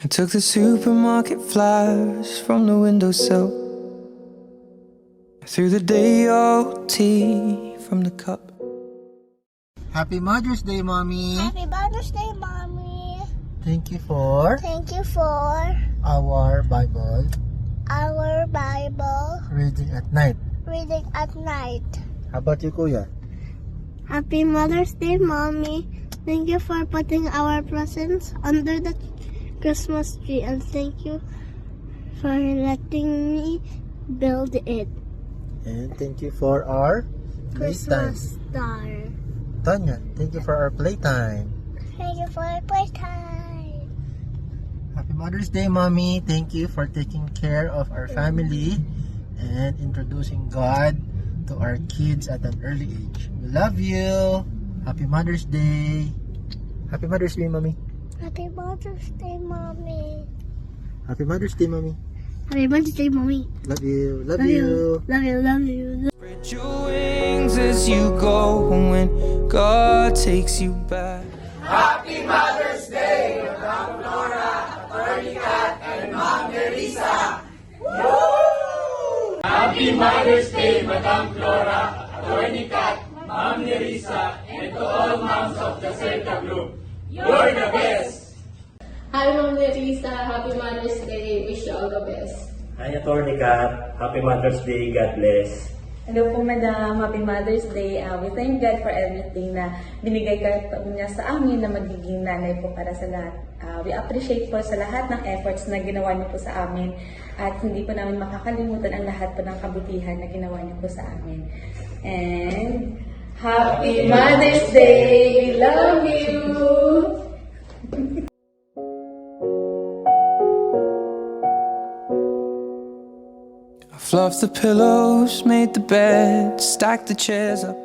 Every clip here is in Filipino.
took the supermarket flyers from the windowsill. Threw the day old tea from the cup. Happy Mother's Day, Mommy! Happy Mother's Day, Mommy! Thank you for our Bible reading at night. reading at night. How about you, Kuya? Happy Mother's Day, Mommy! Thank you for putting our presents under the Christmas tree, and thank you for letting me build it. And thank you for our playtime. Christmas star. Tanya, thank you for our playtime. Thank you for your playtime. Happy Mother's Day, Mommy. Thank you for taking care of our family and introducing God to our kids at an early age. We love you. Happy Mother's Day. Happy Mother's Day, Mommy. Happy Mother's Day, Mommy. Happy Mother's Day, Mommy. Happy Mother's Day, Mommy. Love you. Love you. Love you. Love you. Spread your wings as you go when God takes you back. Happy Mother's Day, Madam Flora, Attorney Kat, Ma'am Nerissa, and to all moms of the Certa Group. You're the best! Hi, Ma'am Nerissa. Happy Mother's Day. Wish you all the best. Hi, Attorney Kat. Happy Mother's Day. God bless. Hello po, Madam. Happy Mother's Day. We thank God for everything na binigay ka niya sa amin na magiging nanay po para sa lahat. We appreciate po sa lahat ng efforts na ginawa niyo po sa amin at hindi po namin makakalimutan ang lahat po ng kabutihan na ginawa niyo po sa amin. And Happy Mother's Day! We love you! Fluffed the pillows, made the bed, stacked the chairs up.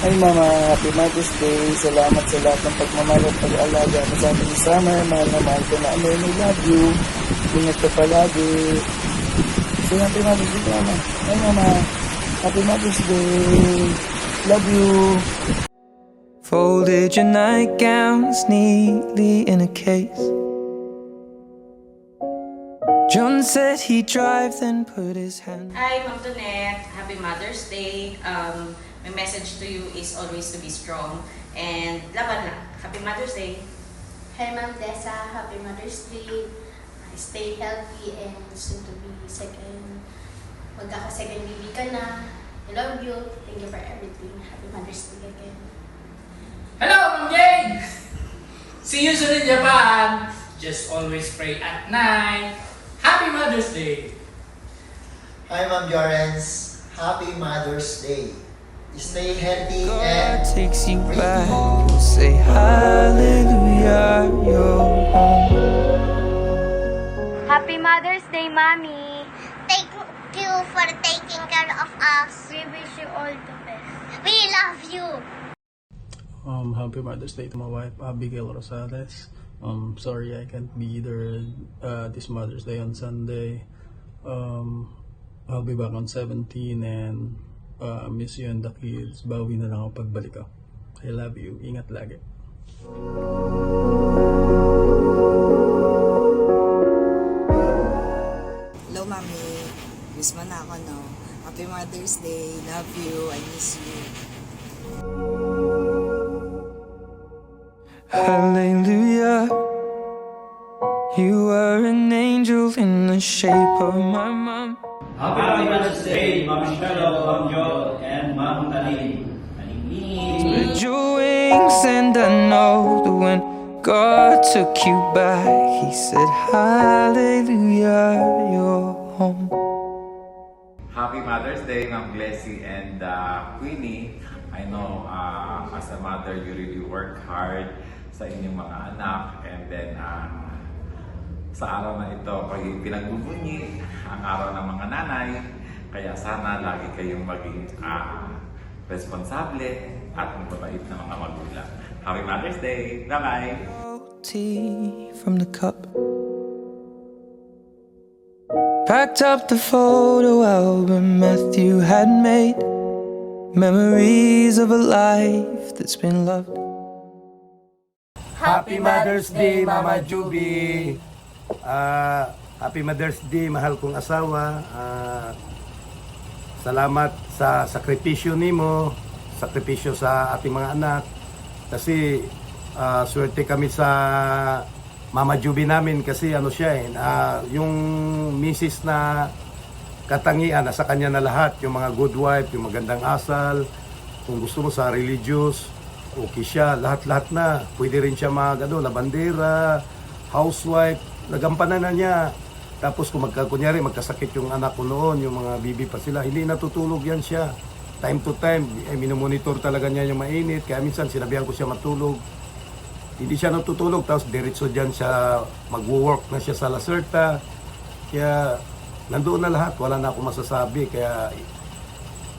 Hi, Mama. Happy Mother's Day. Salamat sa lahat ng pagmamahal at pag-aalaga mo sa amin ni Summer. Mahal na mahal ko namin. I love you. Ingat ka palagi. Say Happy Mother's Day, Mama. Hi, Mama. Happy Mother's Day. Love you. Folded your nightgowns neatly in a case. John said he'd drive, then put his hand. Hi, Ma'am Tonette. Happy Mother's Day. My message to you is always to be strong and laban lang. Happy Mother's Day. Hi, Ma'am Tessa. Happy Mother's Day. Stay healthy and soon to be magkaka-second baby ka na. I love you. Thank you for everything. Happy Mother's Day again. Hello, Ma'am Jane! See you soon in Japan! Just always pray at night. Happy Mother's Day! Hi, Ma'am Jorens. Happy Mother's Day. Stay healthy God and takes you back. You'll say hallelujah, you're home. Happy Mother's Day, Mommy. Thank you for taking care of us. We wish you all the best. We love you. Happy Mother's Day to my wife, Abigail Rosales. Sorry I can't be there this Mother's Day on Sunday. I'll be back on 17 and miss you and the kids. Bawi na lang ako pagbalik ako. I love you. Ingat lagi. Hello, Mami. Miss mo na ako, no? Happy Mother's Day. Love you. I miss you. Hallelujah. You were an angel in the shape of my mom. Happy Mother's Day, Ma'am Cheryl, Ma'am Jo, and Ma'am Taling. Spread your wings, and I know that when God took you back, He said, hallelujah, you're home. Happy Mother's Day, Ma'am Glessy and Queenie. I know as a mother, you really work hard sa inyong mga anak, and then sa araw na ito, kayo pinagbubunyi ang araw ng mga nanay, kaya sana lagi kayong maging responsable at mababait na mga magulang. Happy Mother's Day! Bye-bye! Tea from the cup. Packed up the photo album Matthew had made, memories of a life that's been loved. Happy Mother's Day, Mama Juby! Happy Mother's Day, mahal kong asawa. Salamat sa sakripisyo nimo, sakripisyo sa ating mga anak. Kasi swerte kami sa Mama Juby namin kasi ano siya yung misis na katangian, nasa kanya na lahat. Yung mga good wife, yung magandang asal, kung gusto mo sa religious, okay siya, lahat-lahat na. Pwede rin siya labandera, housewife, nagampanan na niya. Tapos kung kunyari magkasakit yung anak ko noon, yung mga bibi pa sila, hindi natutulog yan siya. Time to time, minomonitor talaga niya yung mainit. Kaya minsan sinabihan ko siya matulog. Hindi siya natutulog, tapos diretso dyan siya, mag-work na siya sa Lacerta. Kaya nandoon na lahat, wala na akong masasabi. Kaya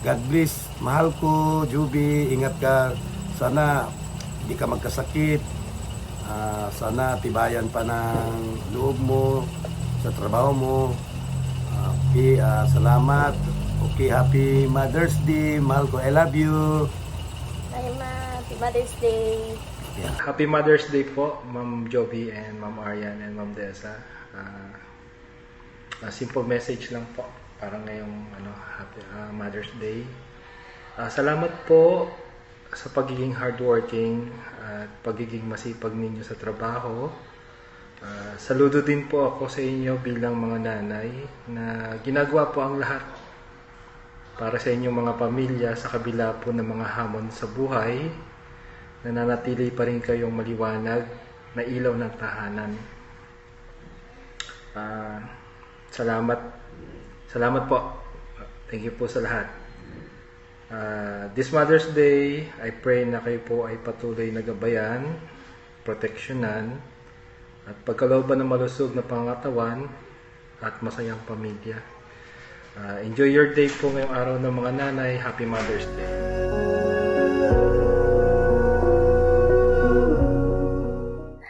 God bless, mahal ko, Juby, ingat ka. Sana hindi ka magkasakit. Sana tibayan pa ng loob mo sa trabaho mo. Okay, salamat. Okay, happy Mother's Day. Mahal ko, I love you. Bye, Ma. Happy Mother's Day. Happy Mother's Day po, Ma'am Joby and Ma'am Arian and Ma'am Dessa. A simple message lang po para ngayong Happy Mother's Day. Salamat po sa pagiging hardworking at pagiging masipag ninyo sa trabaho. Saludo din po ako sa inyo bilang mga nanay na ginagawa po ang lahat para sa inyong mga pamilya sa kabila po ng mga hamon sa buhay. Nananatili pa rin kayong maliwanag na ilaw ng tahanan. Salamat po. Thank you po sa lahat. This Mother's Day, I pray na kayo po ay patuloy na gabayan, proteksyonan, at pagkalooban ng malusog na pangatawan at masayang pamilya. Enjoy your day po ngayong araw ng mga nanay. Happy Mother's Day.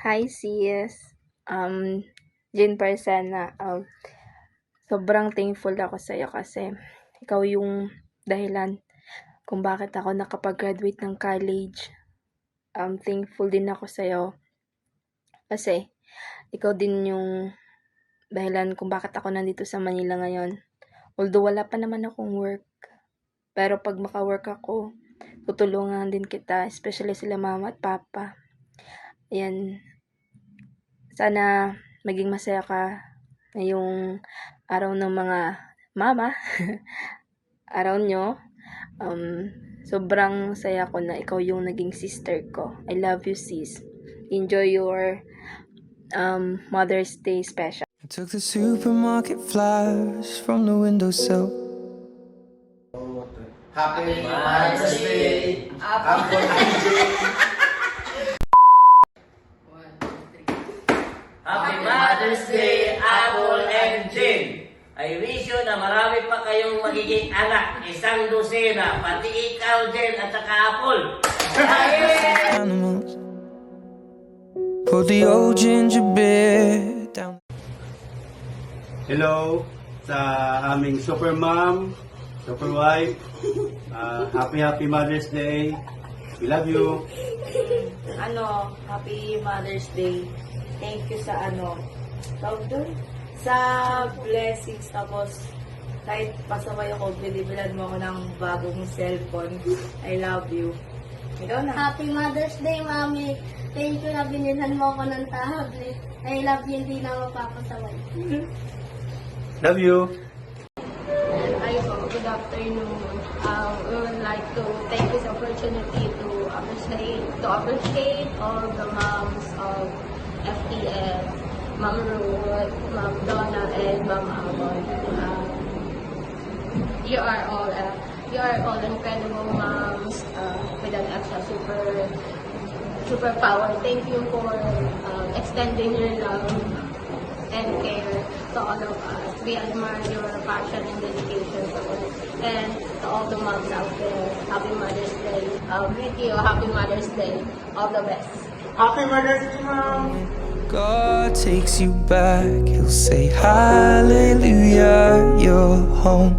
Hi sis, Jane Parsana. Sobrang thankful ako sa iyo kasi ikaw yung dahilan kung bakit ako nakapag-graduate ng college. Thankful din ako sa iyo kasi ikaw din yung dahilan kung bakit ako nandito sa Manila ngayon. Although wala pa naman akong work, pero pag maka-work ako, tutulungan din kita, especially sila mama at papa. Ayan. Sana maging masaya ka ngayong araw ng mga mama. Araw nyo. Sobrang saya ko na ikaw yung naging sister ko. I love you, sis. Enjoy your Mother's Day special. I took the supermarket flowers from the windowsill. Happy Mother's Day, Apple Happy Mother's Day, Apple and Jane. I wish you na marami pa kayong magiging anak, 1 dosena, pati ikaw, Jane, at saka Apple. Animals. Put the old ginger beer down. Hello sa aming super mom, super wife. Happy Mother's Day. We love you. Happy Mother's Day. Thank you sa sa blessings, tapos kahit pasaway ako, binibilan mo ako ng bagong cellphone. I love you. Ikaw na. Happy Mother's Day, Mami. Thank you na binilhan mo ako ng tablet. I love you, hindi na mapapasaway. Love you. Hi po, good afternoon. We would like to take this opportunity to appreciate all the moms of FTS, Ma'am Ruth, Ma'am Donna, and Ma'am Amon. You are all incredible moms with an extra superpower. Thank you for extending your love and care to all of us. We admire your passion and dedication to us. And to all the moms out there, Happy Mother's Day. With you, Happy Mother's Day. All the best. Happy Mother's Day, Mom! God takes you back, he'll say hallelujah, you're home.